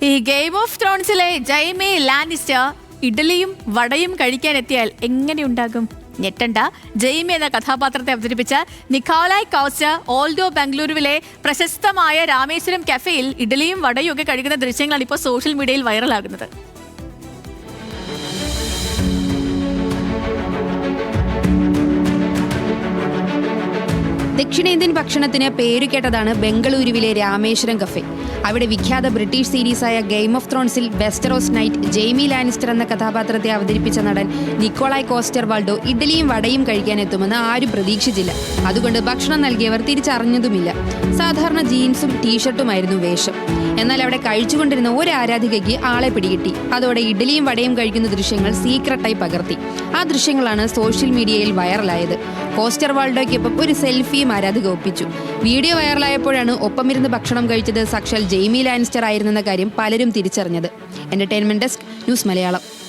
ഈ game of ത്രോൺസിലെ ജൈമി Lannister ഇഡലിയും വടയും കഴിക്കാനെത്തിയാൽ എങ്ങനെയുണ്ടാകും? ഞെട്ടണ്ട. ജെയ്മി എന്ന കഥാപാത്രത്തെ അവതരിപ്പിച്ച നിക്കോളായ് കോസ്റ്റർ ഓൾഡോ ബംഗളൂരുവിലെ പ്രശസ്തമായ രാമേശ്വരം കഫേയിൽ ഇഡലിയും വടയും ഒക്കെ കഴിക്കുന്ന ദൃശ്യങ്ങളാണ് ഇപ്പോൾ സോഷ്യൽ മീഡിയയിൽ വൈറലാകുന്നത്. ദക്ഷിണേന്ത്യൻ ഭക്ഷണത്തിന് പേരുകേട്ടതാണ് ബംഗളൂരുവിലെ രാമേശ്വരം കഫേ. അവിടെ വിഖ്യാത ബ്രിട്ടീഷ് സീരീസായ ഗെയിം ഓഫ് ത്രോൺസിൽ വെസ്റ്ററോസ് നൈറ്റ് ജെയ്മി ലാനിസ്റ്റർ എന്ന കഥാപാത്രത്തെ അവതരിപ്പിച്ച നടൻ നിക്കോളായ് കോസ്റ്റർ വാൾഡോ ഇഡലിയും വടയും കഴിക്കാനെത്തുമെന്ന് ആരും പ്രതീക്ഷിച്ചില്ല. അതുകൊണ്ട് ഭക്ഷണം നൽകിയവർ തിരിച്ചറിഞ്ഞതുമില്ല. സാധാരണ ജീൻസും ടീഷർട്ടുമായിരുന്നു വേഷം. എന്നാൽ അവിടെ കഴിച്ചുകൊണ്ടിരുന്ന ഒരു ആരാധികയ്ക്ക് ആളെ പിടികിട്ടി. അതോടെ ഇഡലിയും വടയും കഴിക്കുന്ന ദൃശ്യങ്ങൾ സീക്രട്ടായി പകർത്തി. ആ ദൃശ്യങ്ങളാണ് സോഷ്യൽ മീഡിയയിൽ വൈറലായത്. കോസ്റ്റർ വാൾഡോയ്ക്കൊപ്പം ഒരു സെൽഫിയും ആരാധിക ഒപ്പിച്ചു. വീഡിയോ വൈറലായപ്പോഴാണ് ഒപ്പമിരുന്ന് ഭക്ഷണം കഴിച്ചത് സാക്ഷാൽ ജെയ്മി ലാനിസ്റ്റർ ആയിരുന്നെന്ന കാര്യം പലരും തിരിച്ചറിഞ്ഞത്. Entertainment desk, news Malayalam.